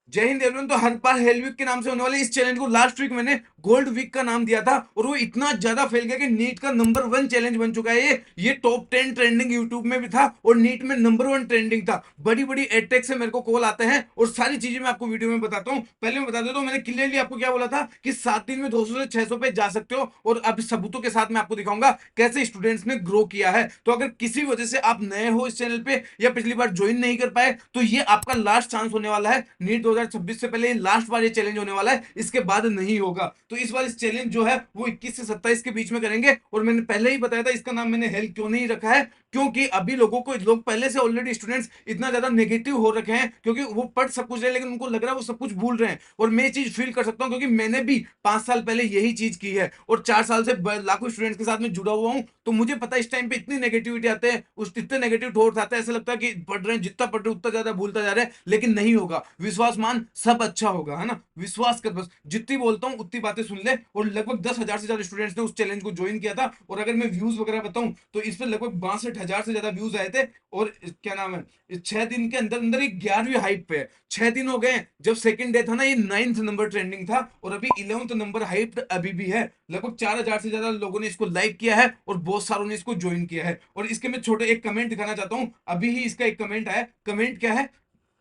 जय हिंद एवरीवन। तो हर बार hello week के नाम से होने वाले इस चैलेंज को लास्ट वीक मैंने गोल्ड वीक का नाम दिया था, और वो इतना ज्यादा फैल गया कि नीट का नंबर वन चैलेंज बन चुका है। ये टॉप 10 ट्रेंडिंग यूट्यूब में भी था और नीट में नंबर वन ट्रेंडिंग था। बड़ी बड़ी एडटेक से मेरे को कॉल आते हैं और सारी चीजें मैं आपको वीडियो में बताता हूँ। पहले मैं बता देता हूँ, मैंने क्लियरली आपको क्या बोला था कि 7 दिन में 200 से 600 पे जा सकते हो, और अब सबूतों के साथ मैं आपको दिखाऊंगा कैसे स्टूडेंट्स ने ग्रो किया है। तो अगर किसी वजह से आप नए हो इस चैनल पे या पिछली बार ज्वाइन नहीं कर पाए, तो ये आपका लास्ट चांस होने वाला है। नीट 2026 से पहले लास्ट बार ये चैलेंज होने वाला है, इसके बाद नहीं होगा। तो इस बार इस चैलेंज जो है वो 21 से 27 के बीच में करेंगे। और मैंने पहले ही बताया था इसका नाम मैंने हेल्थ क्यों नहीं रखा है, क्योंकि अभी लोग पहले से ऑलरेडी स्टूडेंट्स इतना ज्यादा नेगेटिव हो रखे हैं, क्योंकि वो पढ़ सब कुछ रहे लेकिन उनको लग रहा है वो सब कुछ भूल रहे हैं। और मैं ये चीज फील कर सकता हूँ, क्योंकि मैंने भी 5 साल पहले यही चीज की है और 4 साल से लाखों स्टूडेंट्स के साथ में जुड़ा हुआ हूँ। तो मुझे पता है इस टाइम पे इतनी नेगेटिविटी आते हैं, उस इतने नेगेटिव थॉट्स आते हैं, ऐसा लगता है कि पढ़ रहे हैं, जितना पढ़ रहे हैं उतना ज्यादा भूलता जा रहा है। लेकिन नहीं होगा, विश्वास मान, सब अच्छा होगा, है ना। विश्वास कर बस, जितनी बोलता हूँ उतनी बातें सुन ले। और लगभग 10,000 से ज्यादा स्टूडेंट्स ने उस चैलेंज को ज्वाइन किया था। और अगर मैं व्यूज वगैरह बताऊं तो इस पर लगभग 62,000 से ज्यादा व्यूज आए थे। और क्या नाम है, इस 6 दिन के अंदर अंदर ये 11वीं हाइप पे है। 6 दिन हो गए, जब सेकंड डे था ना ये 9th नंबर ट्रेंडिंग था, और अभी 11th नंबर हाइप अभी भी है। लगभग 4,000 से ज्यादा लोगों ने इसको लाइक किया है और बहुत सारों ने इसको ज्वाइन किया है। और इसके मैं छोटे एक कमेंट दिखाना चाहता हूँ, अभी ही इसका एक कमेंट आया। कमेंट क्या है,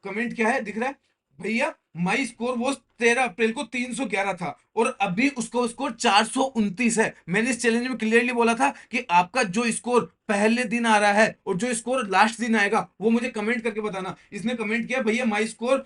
कमेंट क्या है दिख रहा है भैया? माई स्कोर वो 13 अप्रैल को 311 था और अभी उसका स्कोर 429 है। मैंने इस चैलेंज में क्लियरली बोला था कि आपका जो स्कोर पहले दिन आ रहा है और जो स्कोर लास्ट दिन आएगा वो मुझे कमेंट करके बताना। इसने कमेंट किया भैया माई स्कोर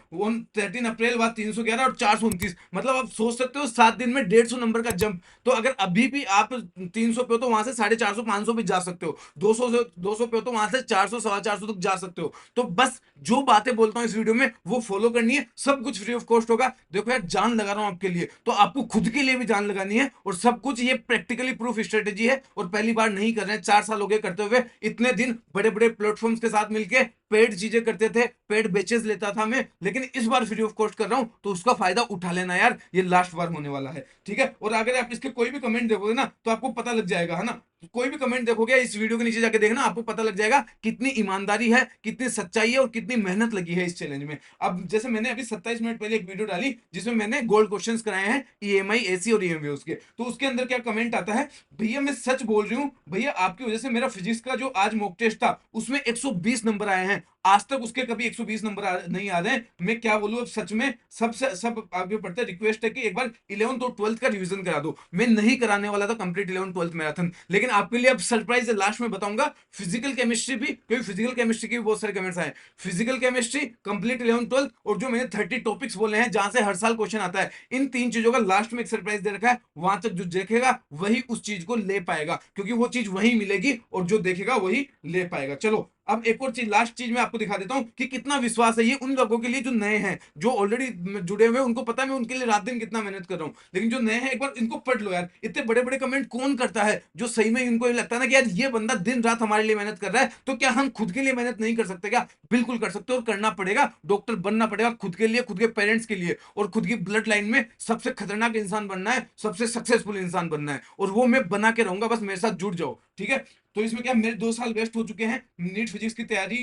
13 अप्रैल बाद 311 और 429, मतलब आप सोच सकते हो 7 दिन में 150 नंबर का जंप। तो अगर अभी भी आप 300 पे हो तो वहां से 450 500 पे जा सकते हो, 200 पे हो तो वहां से 400 450 तक जा सकते हो। तो बस जो बातें बोलता हूँ इस वीडियो में वो फॉलो करनी है, सब कुछ फ्री ऑफ कॉस्ट होगा। देखो यार, जान लगा रहा हूं आपके लिए, तो आपको खुद के लिए भी जान लगानी है, और सब कुछ ये प्रैक्टिकली प्रूफ स्ट्रेटेजी है। और पहली बार नहीं कर रहे हैं, 4 साल हो गए करते हुए। इतने दिन बड़े बड़े प्लेटफॉर्म्स के साथ मिलके पेड चीजें करते थे, पेड बेचेस लेता था मैं, लेकिन इस बार फ्री ऑफ कॉस्ट कर रहा हूं, तो उसका फायदा उठा लेना यार, ये लास्ट बार होने वाला है, ठीक है। और अगर आप इसके कोई भी कमेंट देखोगे ना तो आपको पता लग जाएगा, है ना। कोई भी कमेंट देखोगे इस वीडियो के नीचे जाके देखना, आपको पता लग जाएगा कितनी ईमानदारी है, कितनी सच्चाई है और कितनी मेहनत लगी है इस चैलेंज में। अब जैसे मैंने अभी 27 मिनट पहले एक वीडियो डाली जिसमें मैंने गोल्ड क्वेश्चंस कराए हैं ईएमआई, एसी और ईएमवी उसके, तो उसके अंदर क्या कमेंट आता है, भैया मैं सच बोल रही हूँ भैया, आपकी वजह से मेरा फिजिक्स का जो आज मॉक टेस्ट था उसमें 120 नंबर आए हैं। आज तक उसके कभी 120 नंबर नहीं आ रहे हैं। मैं क्या बोलूं, अब सच में सबसे सब आगे बढ़ते रिक्वेस्ट है कि एक बार 11th और 12th का रिवीजन करा दो। मैं नहीं कराने वाला था कंप्लीट 11th 12th मैराथन, लेकिन आपके लिए अब सरप्राइज है, लास्ट में बताऊंगा। फिजिकल केमिस्ट्री भी, क्योंकि फिजिकल केमिस्ट्री के भी बहुत सारे कमेंट्स आए। Physical chemistry complete 11th 12th, और जो मैंने 30 टॉपिक्स बोले हैं जहां से हर साल क्वेश्चन आता है, इन 3 चीजों का लास्ट में एक सरप्राइज दे रखा है। वहां तक जो देखेगा वही उस चीज को ले पाएगा, क्योंकि वो चीज वही मिलेगी और जो देखेगा वही ले पाएगा। चलो अब एक और चीज, लास्ट चीज मैं आपको दिखा देता हूं कि कितना विश्वास है ये उन लोगों के लिए जो नए हैं। जो ऑलरेडी जुड़े हुए हैं उनको पता है मैं उनके लिए रात दिन कितना मेहनत कर रहा हूं, लेकिन जो नए हैं एक बार इनको पढ़ लो यार। इतने बड़े बड़े कमेंट कौन करता है जो सही में इनको ये लगता है ना कि यार ये बंदा दिन रात हमारे लिए मेहनत कर रहा है, तो क्या हम खुद के लिए मेहनत नहीं कर सकते क्या? बिल्कुल कर सकते हो, और करना पड़ेगा। डॉक्टर बनना पड़ेगा खुद के लिए, खुद के पेरेंट्स के लिए, और खुद की ब्लड लाइन में सबसे खतरनाक इंसान बनना है, सबसे सक्सेसफुल इंसान बनना है, और वो मैं बना के रहूंगा। बस मेरे साथ जुड़ जाओ, ठीक है। तो इसमें क्या, मेरे 2 साल वेस्ट हो चुके हैं नीट फिजिक्स की तैयारी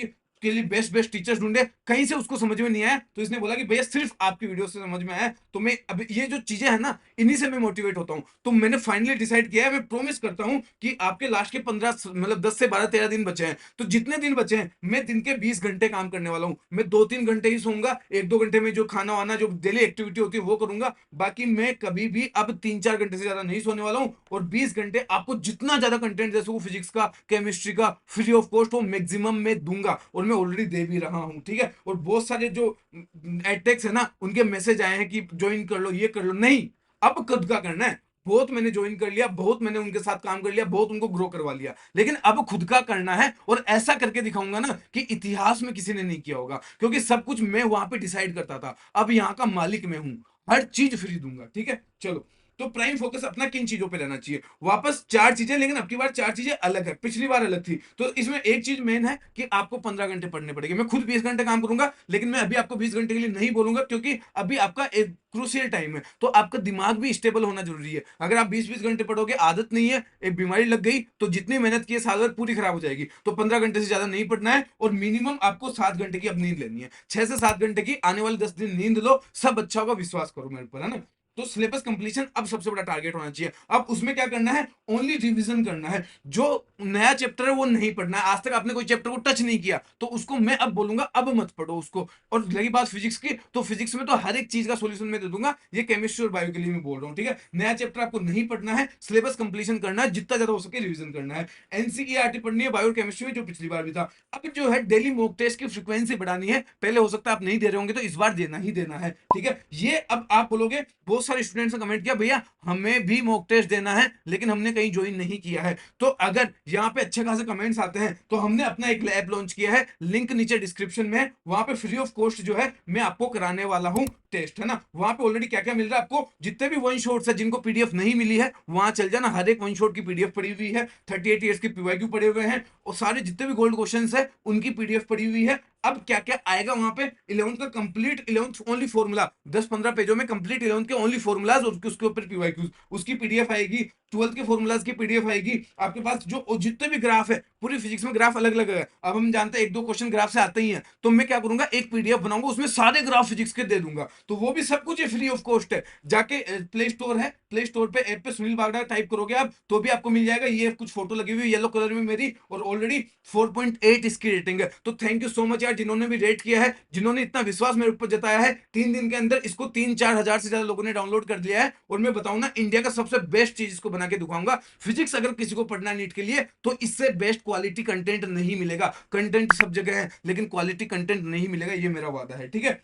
के लिए। बेस्ट बेस्ट टीचर्स ढूंढे, कहीं से उसको समझ में नहीं आया, तो इसने बोला कि भैया सिर्फ आपकी वीडियो से समझ में आया। तो मैं अब ये जो चीजें है ना, इन्हीं से मैं मोटिवेट होता हूँ। तो मैंने फाइनली डिसाइड किया है, मैं प्रॉमिस करता हूँ कि आपके लास्ट के 15 मतलब 10 से 12 13 दिन बचे हैं, तो जितने दिन बचे हैं मैं दिन के 20 घंटे काम करने वाला हूँ। मैं 2-3 घंटे ही सोऊंगा, 1-2 घंटे में जो खाना वाना जो डेली एक्टिविटी होती है वो करूंगा। बाकी मैं कभी भी अब 3-4 घंटे से ज्यादा नहीं सोने वाला हूँ, और 20 घंटे आपको जितना ज्यादा कंटेंट जैसे वो फिजिक्स का, केमिस्ट्री का फ्री ऑफ कॉस्ट वो मैक्सिमम में दूंगा, और मैं ऑलरेडी दे भी रहा हूं, ठीक है। और बहुत सारे जो एडटेक्स है ना उनके मैसेज आए हैं कि ज्वाइन कर लो, ये कर लो, नहीं, अब खुद का करना है। बहुत मैंने ज्वाइन कर लिया, बहुत मैंने उनके साथ काम कर लिया, बहुत उनको ग्रो करवा लिया, लेकिन अब खुद का करना है। और ऐसा करके दिखाऊंगा ना कि इतिहास में किसी ने नहीं किया होगा, क्योंकि सब कुछ मैं वहां पे डिसाइड करता था, अब यहाँ का मालिक मैं हूं, हर चीज फ्री दूंगा, ठीक है। चलो तो प्राइम फोकस अपना किन चीजों पे रहना चाहिए? वापस 4 चीजें, लेकिन अब की बार 4 चीजें अलग है, पिछली बार अलग थी। तो इसमें एक चीज मेन है कि आपको 15 घंटे पढ़ने पड़ेंगे। मैं खुद 20 घंटे काम करूंगा, लेकिन मैं अभी आपको 20 घंटे के लिए नहीं बोलूंगा, क्योंकि अभी आपका एक क्रूशियल टाइम है, तो आपका दिमाग भी स्टेबल होना जरूरी है। अगर आप 20-20 घंटे पढ़ोगे, आदत नहीं है, एक बीमारी लग गई, तो जितनी मेहनत की है साल भर पूरी खराब हो जाएगी। तो 15 घंटे से ज्यादा नहीं पढ़ना है, और मिनिमम आपको 7 घंटे की अब नींद लेनी है। 6 से 7 घंटे की आने वाले 10 दिन नींद लो, सब अच्छा होगा, विश्वास करो मेरे ऊपर, है ना। तो सिलेबस कंप्लीशन अब सबसे बड़ा टारगेट होना चाहिए। अब उसमें क्या करना है? ओनली रिवीजन करना है। जो नया चैप्टर है वो नहीं पढ़ना है। आज तक आपने कोई चैप्टर को टच नहीं किया, तो उसको मैं अब बोलूंगा अब मत पढ़ो उसको। और रही बात फिजिक्स की, तो फिजिक्स में तो हर एक चीज का सॉल्यूशन मैं दे दूंगा। ये केमिस्ट्री और बायो के लिए मैं बोल रहा हूँ, ठीक है। नया चैप्टर आपको नहीं पढ़ना है, सिलेबस कंप्लीशन करना है, जितना ज्यादा हो सके रिवीजन करना है। एनसीईआरटी पढ़नी है बायो केमिस्ट्री में, जो पिछली बार भी था। अब जो है डेली मॉक टेस्ट की फ्रीक्वेंसी बढ़ानी है। पहले हो सकता है आप नहीं दे रहे होंगे, तो इस बार देना ही देना है, ठीक है। ये अब आप बोलोगे, बहुत सारे स्टूडेंट्स ने कमेंट किया, भैया हमें भी मॉक टेस्ट देना है, लेकिन हमने कहीं ज्वाइन नहीं किया है। तो अगर यहाँ पे अच्छे खासे कमेंट्स आते हैं, तो हमने अपना एक लैब लॉन्च किया है, लिंक नीचे डिस्क्रिप्शन में है। वहां पे फ्री ऑफ कॉस्ट जो है मैं आपको कराने वाला हूँ टेस्ट, है ना। वहां पे ऑलरेडी क्या क्या मिल रहा है आपको, जितने भी वन शॉट्स है, जिनको पीडीएफ नहीं मिली है, वहां चल जाना। हर एक वन शॉट की पीडीएफ पड़ी हुई है, 38 ईयर्स की पीवाईक्यू पड़े हुए हैं, और सारे जितने भी गोल्ड क्वेश्चंस है उनकी पीडीएफ पड़ी हुई है। अब क्या क्या आएगा वहां पे, 11th का कंप्लीट 11th ओनली फॉर्मूला, 10-15 पेजों में कंप्लीट 11th के ओनली फॉर्मूलाज, और उसके ऊपर पीवाईक्यूज, उसकी पीडीएफ आएगी। 12th के फॉर्मूलाज की पीडीएफ आएगी आपके पास। जो जितने भी ग्राफ है, पूरी फिजिक्स में ग्राफ अलग अलग है, अब हम जानते हैं 1-2 क्वेश्चन ग्राफ से आते ही हैं, तो मैं क्या करूंगा, एक पीडीएफ बनाऊंगा, उसमें सारे ग्राफ फिजिक्स के दे दूंगा। तो वो भी सब कुछ फ्री ऑफ कॉस्ट है। जाके प्ले स्टोर है, प्ले स्टोर पे ऐप पे सुनील बागड़ा टाइप करोगे आप, तो भी आपको मिल जाएगा। ये कुछ फोटो लगी हुई येलो कलर में मेरी, और ऑलरेडी 4.8 इसकी रेटिंग है। तो थैंक यू सो मच यार, जिन्होंने भी रेट किया है, जिन्होंने इतना विश्वास मेरे ऊपर जताया है। 3 दिन के अंदर इसको 3-4 हजार से ज्यादा लोगों ने डाउनलोड कर लिया है। और मैं बताऊं ना, इंडिया का सबसे बेस्ट चीज इसको बना के दिखाऊंगा। फिजिक्स अगर किसी को पढ़ना है नीट के लिए, तो इससे बेस्ट क्वालिटी कंटेंट नहीं मिलेगा। कंटेंट सब जगह है, लेकिन क्वालिटी कंटेंट नहीं मिलेगा, ये मेरा वादा है, ठीक है।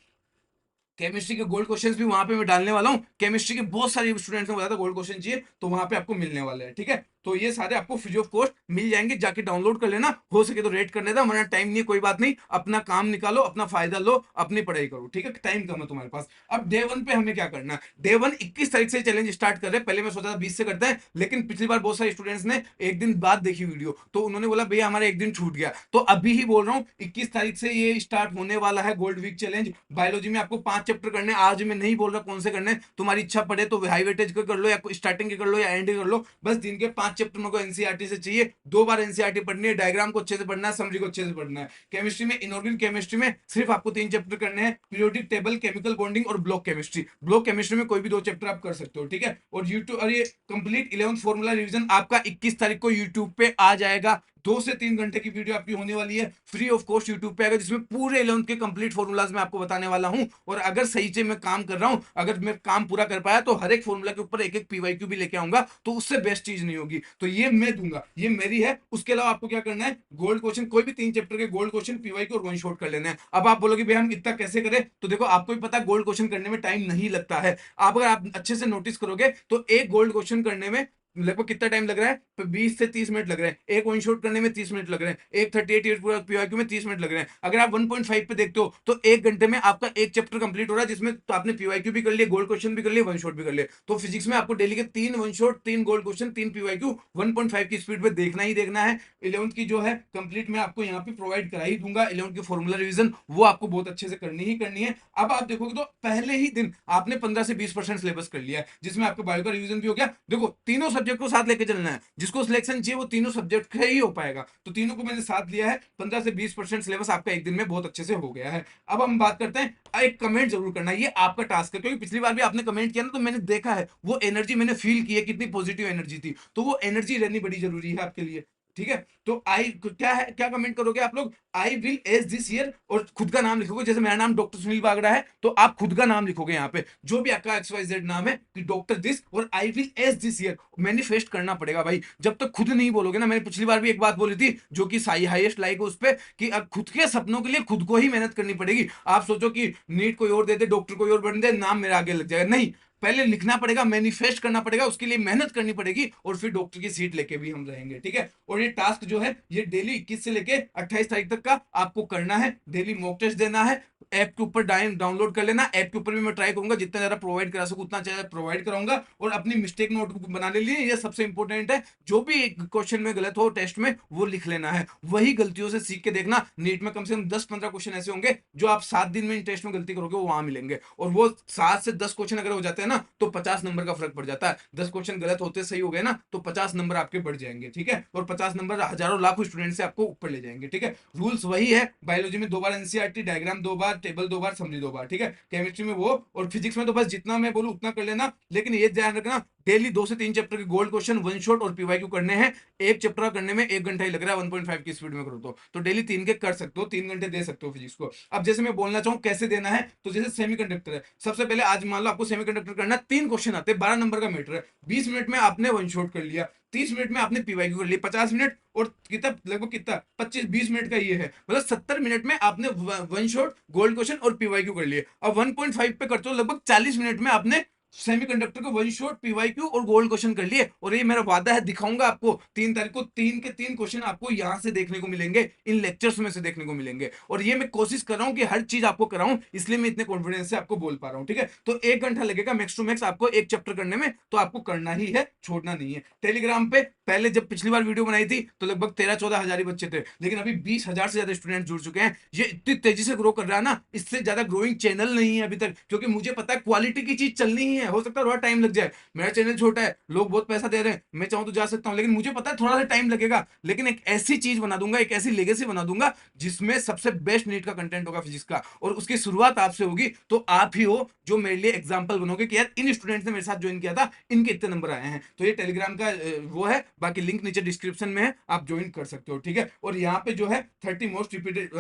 केमिस्ट्री के गोल्ड क्वेश्चंस भी वहां पे मैं डालने वाला हूं। केमिस्ट्री के बहुत सारे स्टूडेंट्स ने बताया था गोल्ड क्वेश्चन चाहिए, तो वहां पे आपको मिलने वाले हैं, ठीक है। तो ये सारे आपको फ्री ऑफ कॉस्ट मिल जाएंगे, जाके डाउनलोड कर लेना। हो सके तो रेट करने देना, वरना टाइम नहीं है, कोई बात नहीं, अपना काम निकालो, अपना फायदा लो, अपनी पढ़ाई करो, ठीक है। टाइम कम है तुम्हारे पास। अब डे 1 पे हमें क्या करना है? डे 1 21 तारीख से चैलेंज स्टार्ट कर रहे हैं। पहले मैं सोचा था 20 से करते हैं, लेकिन पिछली बार बहुत सारे स्टूडेंट्स ने एक दिन बाद देखी वीडियो, तो उन्होंने बोला भैया हमारा एक दिन छूट गया। तो अभी ही बोल रहा हूँ, 21 तारीख से ये स्टार्ट होने वाला है गोल्ड वीक चैलेंज। बायोलॉजी में आपको 5 चैप्टर करने। आज मैं नहीं बोल रहा कौन से करने, तुम्हारी इच्छा पड़े तो हाई वेटेज का कर लो, या स्टार्टिंग के कर लो, या एंड कर लो। बस दिन के 5 चैप्टर मेरे को एनसीईआरटी से चाहिए। 2 बार एनसीईआरटी पढ़नी है, डायग्राम को अच्छे से पढ़ना है, समरी को अच्छे से पढ़ना है। केमिस्ट्री में, इनऑर्गेनिक केमिस्ट्री में सिर्फ आपको 3 चैप्टर करने हैं, पीरियोडिक टेबल, केमिकल बॉन्डिंग और ब्लॉक केमिस्ट्री। ब्लॉक केमिस्ट्री में कोई भी 2 चैप्टर आप कर सकते हो, ठीक है। और यूट्यूब, और ये कंप्लीट 11th फॉर्मूला रिवीजन आपका 21 तारीख को यूट्यूब पे आ जाएगा। 2 से 3 घंटे की वीडियो आपकी होने वाली है, फ्री ऑफ कॉस्ट यूट्यूब पे आएगा, जिसमें पूरे 11th के कंप्लीट फॉर्मूलाज मैं आपको बताने वाला हूं। और अगर सही से मैं काम कर रहा हूं, अगर मैं काम पूरा कर पाया, तो हर एक फॉर्मूला के ऊपर एक एक पीवाईक्यू भी लेके आऊंगा, तो उससे बेस्ट चीज नहीं होगी। तो ये मैं दूंगा, ये मेरी है। उसके अलावा आपको क्या करना है, गोल्ड क्वेश्चन, कोई भी 3 चैप्टर के गोल्ड क्वेश्चन, पीवाईक्यू और वन शॉट कर लेना है। अब आप बोलोगे भैया हम इतना कैसे करें, तो देखो आपको भी पता है गोल्ड क्वेश्चन करने में टाइम नहीं लगता है। आप अगर आप अच्छे से नोटिस करोगे, तो एक गोल्ड क्वेश्चन करने में लगभग कितना टाइम लग रहा है, तो 20 से 30 मिनट लग रहे हैं। एक वन शॉट करने में 30 मिनट लग रहे हैं। एक 38 ईयर पीवाईक्यू में 30 मिनट लग रहे हैं। अगर आप 1.5 पे देखते हो, तो 1 घंटे में आपका एक चैप्टर कंप्लीट हो रहा है, जिसमें तो आपने पीवाईक्यू भी कर लिया, गोल्ड क्वेश्चन भी कर लिया, वन शॉट भी कर लिया। तो फिजिक्स में आपको डेली के 3 one shot, 3 gold question, 3 PYQ 1.5 की स्पीड पे देखना ही देखना है। 11th की जो है कंप्लीट मैं आपको यहाँ पे प्रोवाइड करा ही दूंगा। 11th की फॉर्मूला रिवीजन वो आपको बहुत अच्छे से करनी ही करनी है। अब आप देखोगे तो पहले ही दिन आपने 15 से 20% सिलेबस कर लिया है, जिसमें आपका बायो का रिवीजन भी हो गया। देखो तीनों सब्जेक्ट को साथ लेके चलना है, जिसको सिलेक्शन चाहिए वो तीनों सब्जेक्ट का ही हो पाएगा। तो तीनों को मैंने साथ लिया है। 15 से 20% सिलेबस आपका एक दिन में बहुत अच्छे से हो गया है। अब हम बात करते हैं, एक कमेंट जरूर करना, ये आपका टास्क है, क्योंकि पिछली बार भी आपने कमेंट किया ना, तो मैंने देखा है वो एनर्जी, मैंने फील की है कितनी पॉजिटिव एनर्जी थी। तो वो एनर्जी रहनी बड़ी जरूरी है आपके लिए, ठीक है। तो आई क्या है, क्या कमेंट करोगे आप लोग, I will age this year, और खुद का नाम लिखोगे। जैसे मेरा नाम डॉक्टर सुनील बागड़ा है, तो आप खुद का नाम लिखोगे यहाँ पे, जो भी आपका XYZ नाम है, कि डॉक्टर दिस, और I will age this year. Manifest करना पड़ेगा भाई, जब तक खुद नहीं बोलोगे ना। मैंने पिछली बार भी एक बात बोली थी, जो कि हाईएस्ट लाइक है उस पर, कि अब खुद के सपनों के लिए खुद को ही मेहनत करनी पड़ेगी। आप सोचो कि नीट कोई और दे दे, डॉक्टर कोई और बन दे, नाम मेरा आगे लग जाएगा, नहीं। पहले लिखना पड़ेगा, मैनिफेस्ट करना पड़ेगा, उसके लिए मेहनत करनी पड़ेगी, और फिर डॉक्टर की सीट लेके भी हम रहेंगे, ठीक है। और ये टास्क जो है, ये डेली 21 से लेके 28 तारीख तक का आपको करना है। डेली मॉक टेस्ट देना है, ऐप के ऊपर डाउनलोड कर लेना। ऐप के ऊपर भी मैं ट्राई करूंगा जितना ज्यादा प्रोवाइड करा सकूं उतना ज्यादा प्रोवाइड कराऊंगा, और अपनी मिस्टेक नोटबुक बना ले लिए, ये सबसे इंपॉर्टेंट है। जो भी एक क्वेश्चन में गलत हो टेस्ट में वो लिख लेना है, वही गलतियों से सीख के देखना। नीट में कम से कम 10-15 क्वेश्चन ऐसे होंगे जो आप 7 दिन में इन टेस्ट में गलती करोगे वो वहां मिलेंगे, और वो 7 से 10 क्वेश्चन अगर हो जाते हैं ना तो 50 नंबर का फर्क पड़ जाता है। 10 क्वेश्चन गलत होते सही हो गए ना तो 50 नंबर आपके बढ़ जाएंगे, ठीक है, और 50 नंबर हजारों लाखों स्टूडेंट से आपको ऊपर ले जाएंगे, ठीक है। रूल्स वही है, बायोलॉजी में 2 बार एनसीईआरटी, डायग्राम 2 बार, टेबल 2 बार, समरी 2 बार, ठीक है। केमिस्ट्री में वो, और फिजिक्स में तो बस जितना मैं बोलूं उतना कर लेना, लेकिन ये ध्यान रखना डेली 2 से 3 चैप्टर के गोल्ड क्वेश्चन, वन शॉट और पीवाईक्यू करने हैं। एक चैप्टर करने में 1 घंटा ही लग रहा है, 1.5 की स्पीड में करो तो डेली 3 के कर सकते हो, 3 घंटे दे सकते हो फिजिक्स को। अब जैसे मैं बोलना चाहूँ कैसे देना है, तो जैसे सेमीकंडक्टर है, सबसे पहले आज मान लो आपको सेमीकंडक्टर करना, 3 क्वेश्चन आते हैं, 12 नंबर का मीटर है, 20 मिनट में आपने वन शॉट कर लिया, 30 मिनट में आपने पीवाईक्यू कर लिया, 50 मिनट और कितना लगभग कितना 25-20 मिनट का ये है, मतलब 70 मिनट में आपने वन शॉट, गोल्ड क्वेश्चन और पीवाईक्यू कर लिए। अब 1.5 पे करते हो लगभग 40 मिनट में आपने सेमीकंडक्टर को वन शॉट, पीवाईक्यू और गोल्ड क्वेश्चन कर लिए। और ये मेरा वादा है, दिखाऊंगा आपको 3 तारीख को 3 के 3 क्वेश्चन आपको यहां से देखने को मिलेंगे, इन लेक्चर्स में से देखने को मिलेंगे, और ये मैं कोशिश कर रहा हूं कि हर चीज आपको कराऊं, इसलिए मैं इतने कॉन्फिडेंस से आपको बोल पा रहा हूं, ठीक है। तो 1 घंटा लगेगा मैक्स टू मैक्स आपको एक चैप्टर करने में, तो आपको करना ही है, छोड़ना नहीं है। टेलीग्राम पे पहले जब पिछली बार वीडियो बनाई थी तो लगभग 13-14 हजार ही बच्चे थे, लेकिन अभी 20 हजार से ज्यादा स्टूडेंट जुड़ चुके हैं। ये इतनी तेजी से ग्रो कर रहा है ना, इससे ज्यादा ग्रोइंग चैनल नहीं है अभी तक, क्योंकि मुझे पता है क्वालिटी की चीज चलनी ही है। हो सकता है थोड़ा टाइम लग जाए, मेरा चैनल छोटा है, लोग बहुत पैसा दे रहे हैं, मैं चाहूं तो जा सकता हूं, लेकिन मुझे पता है थोड़ा सा टाइम लगेगा, लेकिन एक ऐसी चीज बना दूंगा, एक ऐसी लेगेसी बना दूंगा जिसमें सबसे बेस्ट नीट का कंटेंट होगा फिजिक्स का, और उसकी शुरुआत आपसे होगी। तो आप ही हो जो मेरे लिए एग्जाम्पल बनोगे कि यार इन स्टूडेंट्स ने मेरे साथ ज्वाइन किया था, इनके इतने नंबर आए हैं। तो ये टेलीग्राम का वो है, बाकी लिंक नीचे डिस्क्रिप्शन में है, आप ज्वाइन कर सकते हो, ठीक है। और यहाँ पे जो है 30 मोस्ट रिपीटेड,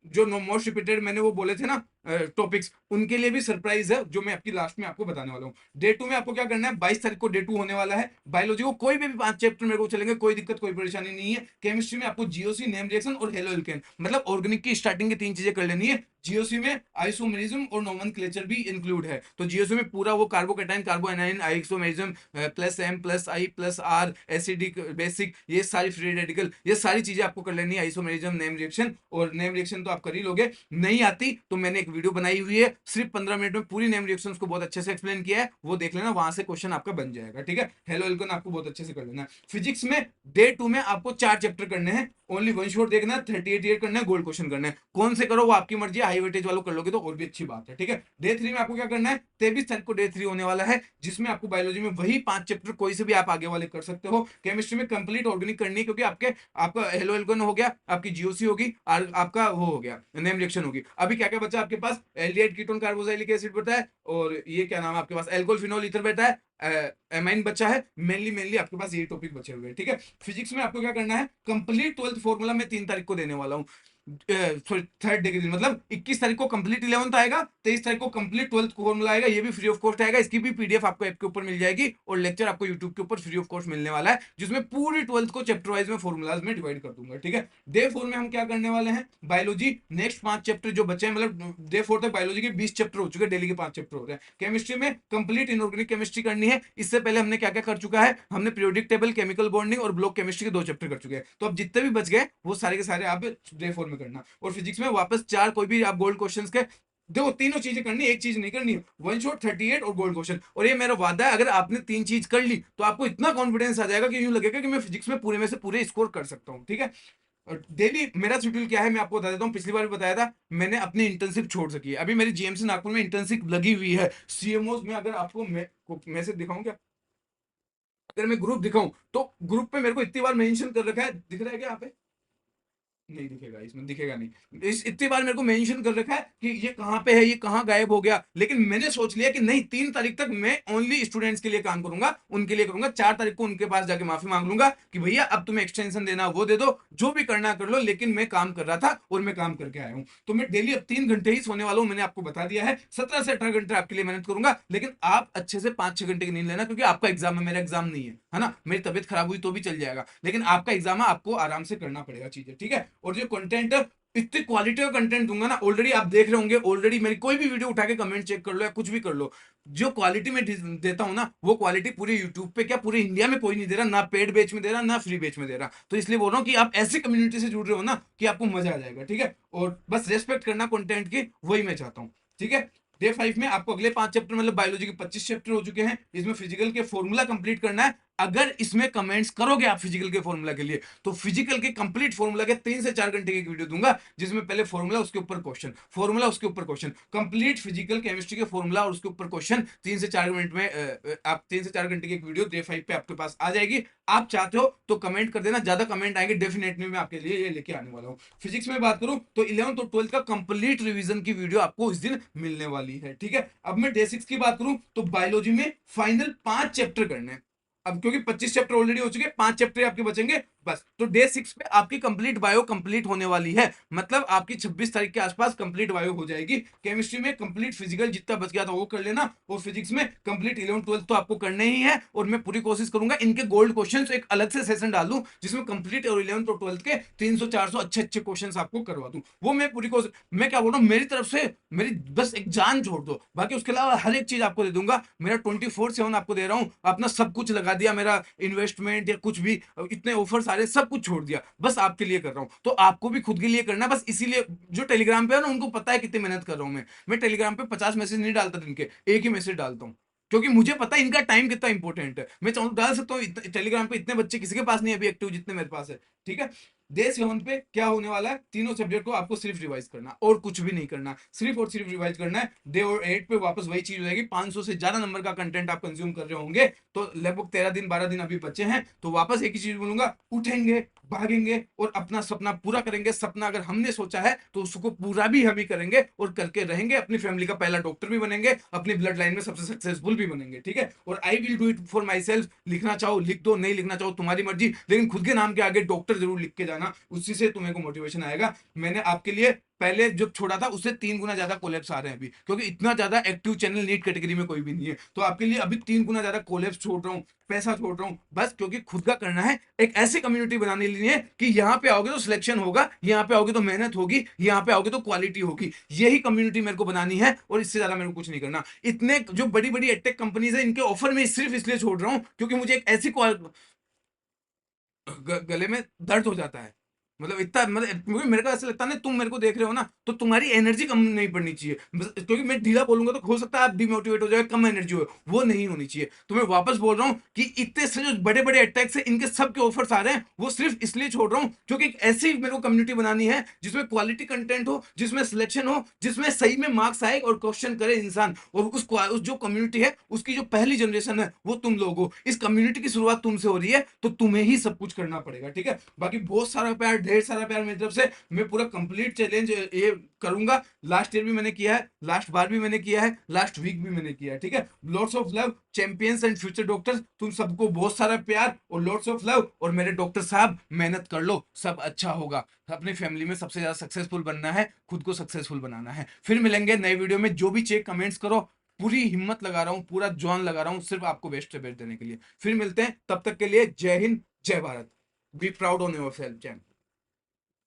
जो मोस्ट रिपीटेड मैंने वो बोले थे ना टॉपिक्स, उनके लिए भी सरप्राइज है जो मैं आपकी लास्ट में आपको बताने वाला हूँ। डे 2 में आपको क्या करना है, 22 तारीख को डे 2 होने वाला है। बायोलॉजी को कोई भी 5 चैप्टर मेरे को चलेंगे, कोई दिक्कत कोई परेशानी नहीं है। केमिस्ट्री में आपको जीओसी, नेम रिएक्शन और हेलो एल्केन, मतलब ऑर्गेनिक की स्टार्टिंग की 3 चीजें कर लेनी है। जीओसी में आइसोमेरिज्म और नोमेनक्लेचर भी इंक्लूड है, तो जीओसी में पूरा वो carbocation, carbanion, isomerism, plus M plus I plus R, acidic, basic, ये सारी फ्री रेडिकल, ये सारी चीजें आपको कर लेनी है। आइसोमेरिज्म, नेम रिएक्शन, और नेम रिएक्शन तो आप कर ही लोगे, नहीं आती तो मैंने एक वीडियो बनाई हुई है, सिर्फ 15 मिनट में पूरी नेम रिएक्शंस को बहुत अच्छे से एक्सप्लेन किया है, वो देख लेना, वहां से क्वेश्चन आपका बन जाएगा, ठीक है। हेलो एल्केन आपको बहुत अच्छे से कर लेना है। फिजिक्स में डे 2 में आपको 4 चैप्टर करने हैं, ओनली वन शॉट देखना है, 38 करना है, गोल्ड क्वेश्चन करना है, कौन से करो वो आपकी मर्जी, हाई वेटेज वालों कर लोगे तो और भी अच्छी बात है, ठीक है। डे 3 में आपको क्या करना है, 23 तारीख को डे 3 होने वाला है, जिसमें आपको बायोलॉजी में वही 5 चैप्टर कोई से भी आप आगे वाले कर सकते हो। केमिस्ट्री में कंप्लीट ऑर्गेनिक करनी है, क्योंकि आपका हेलो एल्केन हो गया, आपकी जीओसी होगी, और आपका वो हो गया नेम रिएक्शन होगी। अभी क्या क्या बचा आपके पास, एल्डिहाइड कीटोन कार्बोक्सिलिक एसिड बचा है, और ये क्या नाम है आपके पास, एल्कोहल फिनोल ईथर बैठा है, एमाइन बचा है, मेनली आपके पास ये टॉपिक बचे हुए हैं, ठीक है। फिजिक्स में आपको क्या करना है, कंप्लीट 12th फॉर्मूला मैं 3 तारीख को देने वाला हूँ, सॉरी 3rd डे के दिन, मतलब 21 तारीख को कंप्लीट 11th आएगा, 23 तारीख को कंप्लीट 12th फॉर्मूला आएगा, ये भी फ्री ऑफ कॉस्ट आएगा, इसकी भी पीडीएफ आपको ऐप के ऊपर मिल जाएगी, और लेक्चर आपको यूट्यूब के ऊपर फ्री ऑफ कॉस्ट मिलने वाला है, जिसमें पूरी 12th को चैप्टर वाइज में फॉर्मूलाज में डिवाइड कर दूंगा, ठीक है। डे 4 में हम क्या करने वाले हैं, बायोलॉजी नेक्स्ट 5 चैप्टर जो बचे हैं, मतलब डे 4 तक बायोलॉजी के 20 चैप्टर हो चुके हैं, डेली के 5 चैप्टर हो रहे हैं। केमिस्ट्री में कंप्लीट इनऑर्गेनिक केमिस्ट्री करनी है, इससे पहले हमने क्या क्या कर चुका है, हमने पीरियोडिक टेबल, केमिकल बॉन्डिंग और ब्लॉक केमिस्ट्री के 2 चैप्टर कर चुके हैं, तो अब जितने भी बच गए वो सारे के सारे आप डे 4 में करना। और फिजिक्स में वापस 4 कोई भी आप गोल्ड क्वेश्चंस के, देखो तीनों चीजें करनी, एक चीज नहीं करनी, वन शॉट, 38 और गोल्ड क्वेश्चन। और ये मेरा वादा है, अगर आपने 3 चीज कर ली तो आपको इतना कॉन्फिडेंस आ जाएगा कि यूं लगेगा कि मैं फिजिक्स में पूरे में से पूरे स्कोर कर सकता हूं, ठीक है। डेली मेरा शेड्यूल क्या है मैं आपको बता देता हूँ, पिछली बार भी बताया था, मैंने अपनी इंटर्नशिप छोड़ सकी है, अभी मेरी जीएमसी नागपुर में इंटर्नशिप लगी हुई है। सीएमओ में अगर आपको मैसेज दिखाऊं क्या, अगर मैं ग्रुप दिखाऊं तो ग्रुप पे मेरे को इतनी बार मेंशन कर रखा है, दिख रहा है क्या यहाँ पे, नहीं दिखेगा, इसमें दिखेगा नहीं, इस इतनी बार मेरे को मेंशन कर रखा है कि ये कहाँ पे है, ये कहाँ गायब हो गया, लेकिन मैंने सोच लिया कि नहीं, 3 तारीख तक मैं ओनली स्टूडेंट्स के लिए काम करूंगा, उनके लिए करूंगा। 4 तारीख को उनके पास जाके माफी मांग लूंगा कि भैया अब तुम्हें एक्सटेंशन देना वो दे दो, जो भी करना कर लो, लेकिन मैं काम कर रहा था और मैं काम करके आया हूँ। तो मैं डेली अब 3 घंटे ही सोने वाला हूँ, मैंने आपको बता दिया है, 17 से 18 घंटे आपके लिए मेहनत करूंगा, लेकिन आप अच्छे से 5-6 घंटे की नींद लेना, क्योंकि आपका एग्जाम है, मेरा एग्जाम नहीं है ना। मेरी तबियत खराब हुई तो भी चल जाएगा, लेकिन आपका एग्जाम है, आपको आराम से करना पड़ेगा चीजें, ठीक है। और जो कंटेंट इतनी क्वालिटी का कंटेंट दूंगा ना, ऑलरेडी आप देख रहे होंगे, ऑलरेडी मेरी कोई भी वीडियो उठा के कमेंट चेक कर लो या कुछ भी कर लो, जो क्वालिटी मैं देता हूं ना, वो क्वालिटी पूरे यूट्यूब पे क्या पूरे इंडिया में कोई नहीं दे रहा, ना पेड बेच में दे रहा, ना फ्री बेच में दे रहा। तो इसलिए बोल रहा हूँ कि आप ऐसी कम्युनिटी से जुड़ रहे हो ना कि आपको मजा आ जाएगा, ठीक है। और बस रेस्पेक्ट करना कंटेंट की, वही मैं चाहता हूँ, ठीक है। डे 5 में आपको अगले 5 चैप्टर, मतलब बायोलॉजी के 25 चैप्टर हो चुके हैं, इसमें फिजिकल के फॉर्मूला कंप्लीट करना है। अगर इसमें कमेंट्स करोगे आप फिजिकल के फॉर्मूला के लिए, तो फिजिकल के कंप्लीट फॉर्मूला के 3 से 4 घंटे की वीडियो दूंगा, जिसमें पहले फॉर्मूला, उसके ऊपर क्वेश्चन, फॉर्मूला, उसके ऊपर क्वेश्चन, कंप्लीट फिजिकल केमिस्ट्री के फॉर्मूला और उसके ऊपर क्वेश्चन, 3 से 4 मिनट में आप 3 से 4 घंटे की एक वीडियो डे 5 पे आपके पास आ जाएगी। आप चाहते हो तो कमेंट कर देना, ज्यादा कमेंट आएंगे डेफिनेटली मैं आपके लिए ये लेके आने वाला हूँ। फिजिक्स में बात करूं तो 11th और 12th का कंप्लीट रिवीजन की वीडियो आपको इस दिन मिलने वाली है, ठीक है। अब मैं डे 6 की बात करूं तो बायोलॉजी में फाइनल 5 चैप्टर करने हैं। अब क्योंकि 25 चैप्टर ऑलरेडी हो चुके हैं, 5 चैप्टर आपके बचेंगे बस। तो डे 6 पे आपकी कंप्लीट बायो कंप्लीट होने वाली है, मतलब आपकी 26 तारीख के आसपास कंप्लीट बायो हो जाएगी। केमिस्ट्री में कंप्लीट फिजिकल जितना बच गया था वो कर लेना, और फिजिक्स में कंप्लीट 11 12 तो आपको करने ही है। और मैं पूरी कोशिश करूंगा इनके गोल्ड क्वेश्चन एक अलग से सेशन डाल दूं, जिसमें कंप्लीट और 11 और 12 के 300 400 अच्छे अच्छे क्वेश्चन आपको करवा दूं। वो मैं पूरी कोशिश, मैं क्या बोल रहा हूँ, मेरी तरफ से मेरी बस एक जान छोड़ दो, बाकी उसके अलावा हर एक चीज आपको दे दूंगा। मेरा 24/7 आपको दे रहा हूँ, अपना सब कुछ लगा दिया, मेरा इन्वेस्टमेंट या कुछ भी, इतने ऑफर सारे सब कुछ छोड़ दिया, बस आपके लिए कर रहा हूं। तो आपको भी खुद के लिए करना है, बस इसीलिए जो टेलीग्राम पे है ना, उनको पता है कितनी मेहनत कर रहा हूं मैं टेलीग्राम पे 50 मैसेज नहीं डालता दिन के, एक ही मैसेज डालता हूं, क्योंकि मुझे पता है इनका टाइम कितना इंपॉर्टेंट है। मैं चाहूँ डाल सकता हूँ, टेलीग्राम पे इतने बच्चे किसी के पास नहीं है अभी एक्टिव जितने मेरे पास है, ठीक है। डे 7 पे क्या होने वाला है, तीनों सब्जेक्ट को आपको सिर्फ रिवाइज करना और कुछ भी नहीं करना, सिर्फ और सिर्फ रिवाइज करना है। डे और 8 पे वापस वही चीज हो जाएगी, 500 से ज्यादा नंबर का कंटेंट आप कंज्यूम कर रहे होंगे, तो लगभग 13 दिन 12 दिन अभी बचे हैं, तो वापस एक ही चीज बोलूंगा, उठेंगे, भागेंगे और अपना सपना पूरा करेंगे। सपना अगर हमने सोचा है तो उसको पूरा भी हम ही करेंगे और करके रहेंगे, अपनी फैमिली का पहला डॉक्टर भी बनेंगे, अपनी ब्लड लाइन में सबसे सक्सेसफुल भी बनेंगे, ठीक है। और I will do it for my self, लिखना चाहो लिख दो, नहीं लिखना चाहो तुम्हारी मर्जी, लेकिन खुद के नाम के आगे डॉक्टर जरूर लिख के जाना, उसी से तुम्हें को मोटिवेशन आएगा। मैंने आपके लिए पहले जब छोड़ा था उससे 3 गुना ज्यादा कोलैप्स आ रहे हैं अभी, क्योंकि इतना ज्यादा एक्टिव चैनल नीट कैटेगरी में कोई भी नहीं है, तो आपके लिए अभी 3 गुना ज्यादा कोलैप्स छोड़ रहा हूँ, पैसा छोड़ रहा हूँ, बस क्योंकि खुद का करना है। एक ऐसी कम्युनिटी बनाने के लिए कि यहाँ पे आओगे तो सिलेक्शन होगा, यहाँ पे आओगे तो मेहनत होगी, यहाँ पे आओगे तो क्वालिटी होगी, यही कम्युनिटी मेरे को बनानी है, और इससे ज्यादा मेरे को कुछ नहीं करना। इतने जो बड़ी बड़ी एडटेक कंपनीज है, इनके ऑफर में सिर्फ इसलिए छोड़ रहा हूँ क्योंकि मुझे एक ऐसी गले में दर्द हो जाता है, मतलब इतना, मतलब क्योंकि मेरे को ऐसा लगता है ना, तुम मेरे को देख रहे हो ना, तो तुम्हारी एनर्जी कम नहीं पड़नी चाहिए, क्योंकि मैं ढीला बोलूंगा तो हो सकता है आप डिमोटिवेट हो जाए, कम एनर्जी हो, वो नहीं होनी चाहिए। तो मैं वापस बोल रहा हूँ कि इतने से जो बड़े बड़े अटैक्स है, इनके सब के ऑफर्स आ रहे हैं, वो सिर्फ इसलिए छोड़ रहा हूँ क्योंकि एक ऐसी मेरे को कम्युनिटी बनानी है जिसमें क्वालिटी कंटेंट हो, जिसमें सिलेक्शन हो, जिसमें सही में मार्क्स आए और क्वेश्चन करे इंसान, और उस जो कम्युनिटी है उसकी जो पहली जनरेशन है वो तुम लोग हो। इस कम्युनिटी की शुरुआत तुमसे हो रही है, तो तुम्हें ही सब कुछ करना पड़ेगा, ठीक है। बाकी बहुत सारा प्यार, ढेर सारा प्यार मेरी तरफ से, मैं पूरा कंप्लीट चैलेंज ये करूंगा। लास्ट ईयर भी मैंने किया है, लास्ट बार भी मैंने किया है, लास्ट वीक भी मैंने किया है, ठीक है। Lots of love champions and future doctors, तुम सबको बहुत सारा प्यार और लॉट्स ऑफ लव। और मेरे डॉक्टर साहब मेहनत कर लो, सब अच्छा होगा। अपनी फैमिली में सबसे ज्यादा सक्सेसफुल बनना है, खुद को सक्सेसफुल बनाना है। फिर मिलेंगे नए वीडियो में, जो भी चेक कमेंट्स करो, पूरी हिम्मत लगा रहा हूँ, पूरा जॉन लगा रहा हूँ सिर्फ आपको बेस्ट से बेस्ट देने के लिए। फिर मिलते हैं, तब तक के लिए जय हिंद, जय Bharat. Be proud on your self, जय।